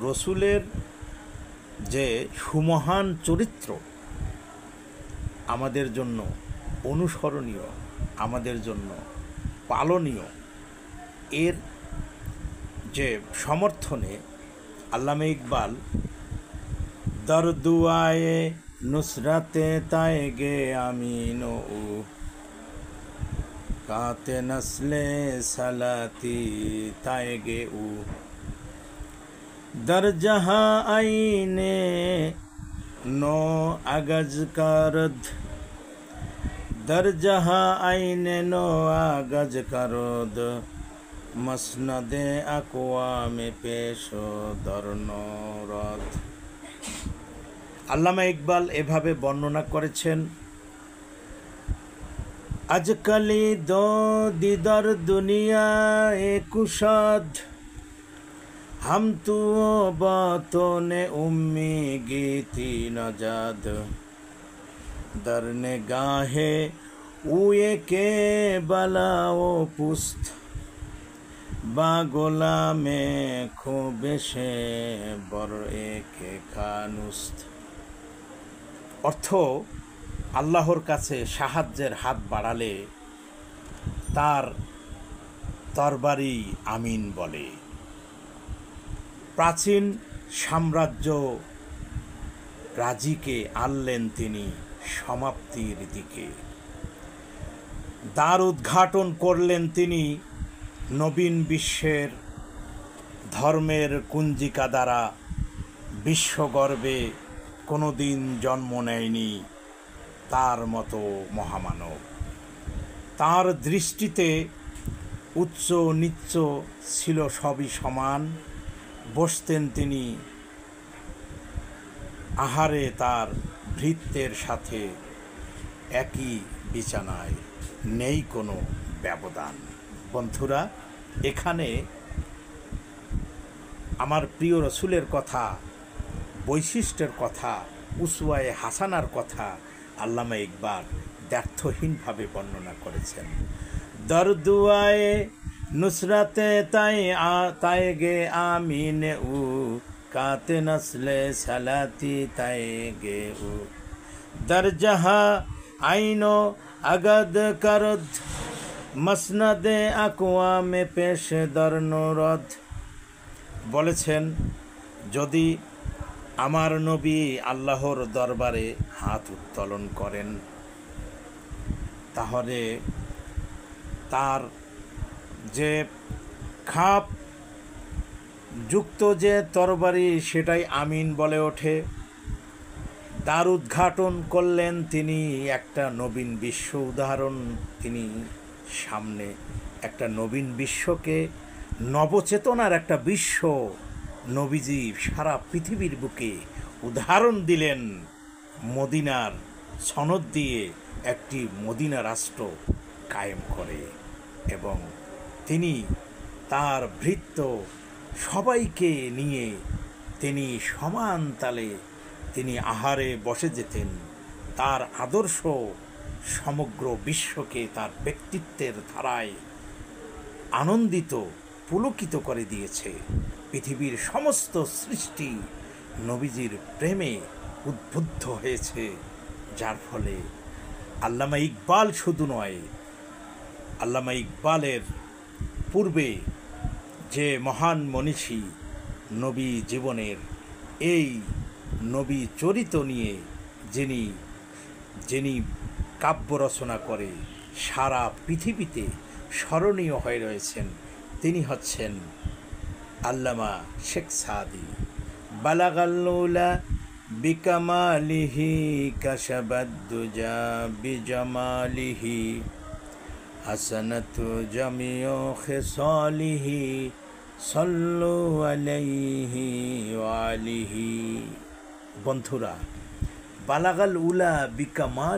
রসুলের যে সুমহান চরিত্র আমাদের জন্য অনুসরণীয়, আমাদের জন্য পালনীয়, এর যে সমর্থনে আল্লামা ইকবাল দরদুয়ায়ে নুসরাতে তায়েগে আমিন ও কাতে নসলে সালাতি তায়েগে ও দর জহা আইনে নো আগজ করদ দর জহা আইনে নো আগজ করদ মসনদে আকওয়ামে পেশ দরনরদ। আল্লামা ইকবাল এভাবে বর্ণনা করেছেন, আজকালি দো দিদার দুনিয়া এ কুশাদ हम तू बातों ने उम्मी गीती नजाद दरने गाहे उए के बलाओ पुस्त बागोला में खोबेशे बर एके खानुस्त। অর্থ, আল্লাহর কাছে সাহায্যের হাত বাড়ালে তার তরবারি আমিন বলে। প্রাচীন সাম্রাজ্য রাজিকে আনলেন তিনি সমাপ্তির দিকে। দ্বার উদ্ঘাটন করলেন তিনি নবীন বিশ্বের ধর্মের কুঞ্জিকা দ্বারা। বিশ্বগর্বে কোনো দিন জন্ম নেয়নি তার মতো মহামানব। তার দৃষ্টিতে উচ্চ নিচ্চ ছিল সবই সমান। বসতেন তিনি আহারে তার ভৃত্যের সাথে একই বিছানায়, নেই কোনো ব্যবধান। বন্ধুরা, এখানে আমার প্রিয় রসুলের কথা, বৈশিষ্ট্যের কথা, উসওয়ায়ে হাসানার কথা আল্লামা ইকবাল দ্ব্যর্থহীনভাবে বর্ণনা করেছেন। দরদুয়ায়ে নুসরাতে তায়েগে আমিন উ কাতে নসলে সালাতি তায়েগে উ দর জাহা আইনো আগদ করদ মসনদে আকওয়ামে পেশ দরনরদ। বলেছেন, যদি আমার নবী আল্লাহর দরবারে হাত উত্তোলন করেন তাহলে তার যে খাপ যুক্ত যে তরবারি সেটাই আমিন বলে ওঠে। দ্বার উদ্ঘাটন করলেন তিনি একটা নবীন বিশ্ব উদাহরণ, তিনি সামনে একটা নবীন বিশ্বকে, নবচেতনার একটা বিশ্ব নবীজি সারা পৃথিবীর বুকে উদাহরণ দিলেন। মদিনার সনদ দিয়ে একটি মদিনা রাষ্ট্র কায়েম করে এবং তিনি তার ভৃত্য সবাইকে নিয়ে তিনি সমান তালে তিনি আহারে বসে যেতেন। তার আদর্শ সমগ্র বিশ্বকে তার ব্যক্তিত্বের ধারায় আনন্দিত, পুলকিত করে দিয়েছে। পৃথিবীর সমস্ত সৃষ্টি নবীজির প্রেমে উদ্বুদ্ধ হয়েছে, যার ফলে আল্লামা ইকবাল শুধু নয়, আল্লামা ইকবালের পূর্বে যে মহান মনীষী নবী জীবনের এই নবী চরিত নিয়ে যিনি কাব্য রচনা করে সারা পৃথিবীতে স্মরণীয় হয়ে রয়েছেন, তিনি হচ্ছেন আল্লামা শেখ সাদি। বালাগাল্লুলা বিকামালিহি কাশাবাদ্দুজা বিজামালিহি হাসানাতু জামিউ খিসালিহি সাল্লু আলাইহি ওয়া আলিহি। বন্ধুরা, বালাগাল উলা বিকামাল